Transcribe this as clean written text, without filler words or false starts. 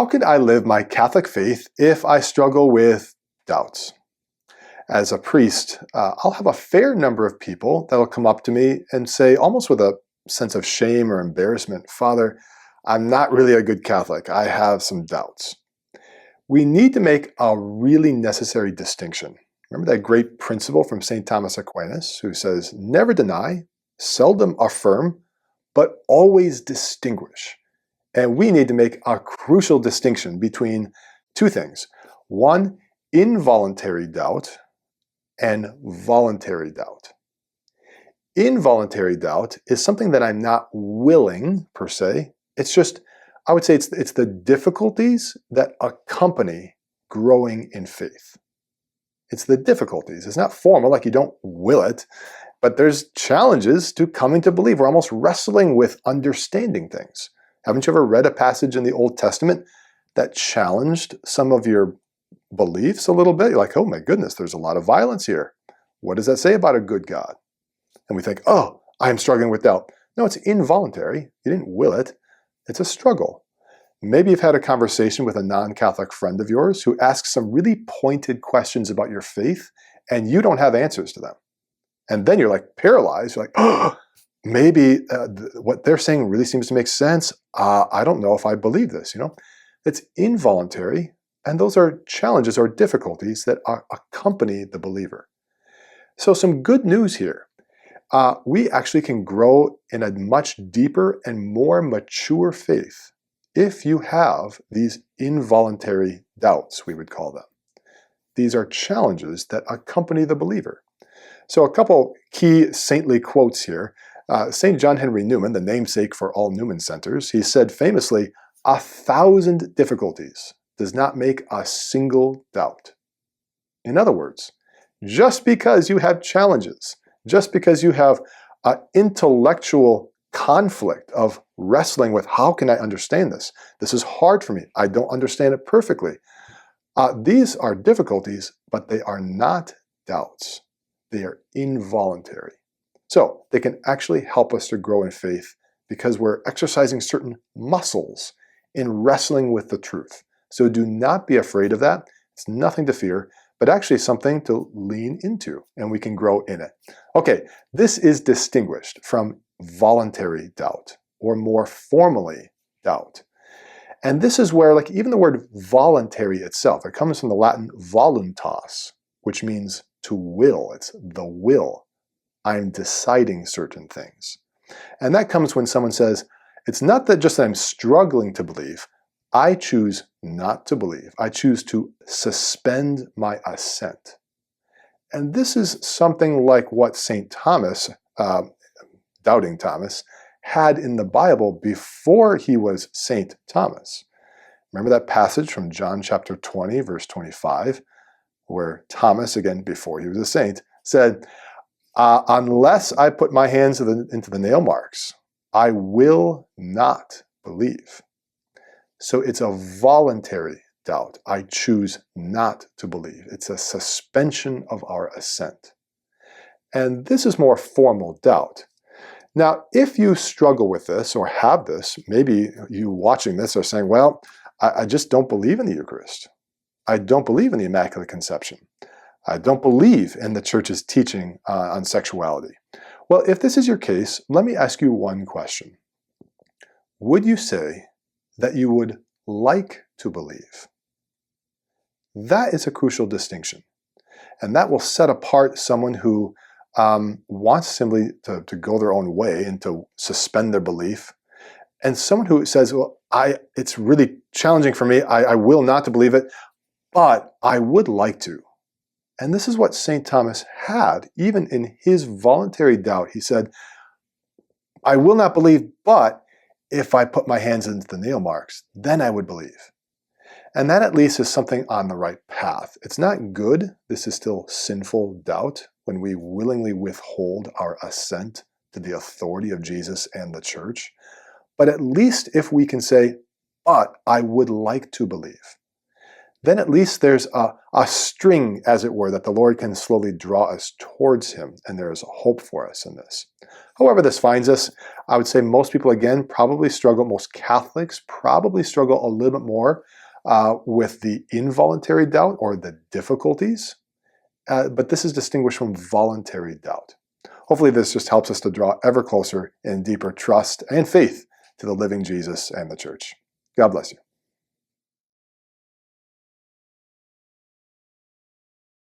can I live my Catholic faith if I struggle with doubts? As a priest, I'll have a fair number of people that will come up to me and say, almost with a sense of shame or embarrassment, Father, I'm not really a good Catholic. I have some doubts. We need to make a really necessary distinction. Remember that great principle from St. Thomas Aquinas who says, never deny, seldom affirm, but always distinguish. And we need to make a crucial distinction between two things. One, involuntary doubt, and voluntary doubt. Involuntary doubt is something that I'm not willing, per se. It's just, I would say it's the difficulties that accompany growing in faith. It's the difficulties. It's not formal, like you don't will it, but there's challenges to coming to believe. We're almost wrestling with understanding things. Haven't you ever read a passage in the Old Testament that challenged some of your beliefs a little bit? You're like, oh my goodness, there's a lot of violence here. What does that say about a good God? And we think, oh, I'm struggling with doubt. No, it's involuntary. You didn't will it. It's a struggle. Maybe you've had a conversation with a non-Catholic friend of yours who asks some really pointed questions about your faith, and you don't have answers to them. And then you're like paralyzed. You're like, oh, maybe what they're saying really seems to make sense. I don't know if I believe this, It's involuntary, and those are challenges or difficulties that accompany the believer. So some good news here. We actually can grow in a much deeper and more mature faith if you have these involuntary doubts, we would call them. These are challenges that accompany the believer. So a couple key saintly quotes here. St. John Henry Newman, the namesake for all Newman Centers, he said famously, 1,000 difficulties does not make a single doubt. In other words, just because you have challenges, just because you have an intellectual conflict of wrestling with how can I understand this? This is hard for me. I don't understand it perfectly. These are difficulties, but they are not doubts. They are involuntary. So they can actually help us to grow in faith because we're exercising certain muscles in wrestling with the truth. So do not be afraid of that. It's nothing to fear, but actually something to lean into, and we can grow in it. Okay, this is distinguished from voluntary doubt, or more formally, doubt. And this is where, even the word voluntary itself, it comes from the Latin voluntas, which means to will. It's the will. I'm deciding certain things. And that comes when someone says, it's not that just that I'm struggling to believe, I choose not to believe. I choose to suspend my assent. And this is something like what St. Thomas, Doubting Thomas, had in the Bible before he was St. Thomas. Remember that passage from John chapter 20, verse 25, where Thomas, again, before he was a saint, said, unless I put my hands into the nail marks, I will not believe. So it's a voluntary doubt. I choose not to believe. It's a suspension of our assent. And this is more formal doubt. Now, if you struggle with this or have this, maybe you watching this are saying, well, I just don't believe in the Eucharist. I don't believe in the Immaculate Conception. I don't believe in the Church's teaching on sexuality. Well, if this is your case, let me ask you one question. Would you say that you would like to believe? That is a crucial distinction. And that will set apart someone who wants simply to go their own way and to suspend their belief, and someone who says, well, it's really challenging for me, I will not to believe it, but I would like to. And this is what St. Thomas had, even in his voluntary doubt. He said, I will not believe, but if I put my hands into the nail marks, then I would believe. And that at least is something on the right path. It's not good. This is still sinful doubt when we willingly withhold our assent to the authority of Jesus and the Church. But at least if we can say, but I would like to believe. then at least there's a string, as it were, that the Lord can slowly draw us towards Him, and there is hope for us in this. However this finds us, I would say most people, again, probably struggle, most Catholics probably struggle a little bit more with the involuntary doubt or the difficulties, but this is distinguished from voluntary doubt. Hopefully this just helps us to draw ever closer in deeper trust and faith to the living Jesus and the church. God bless you.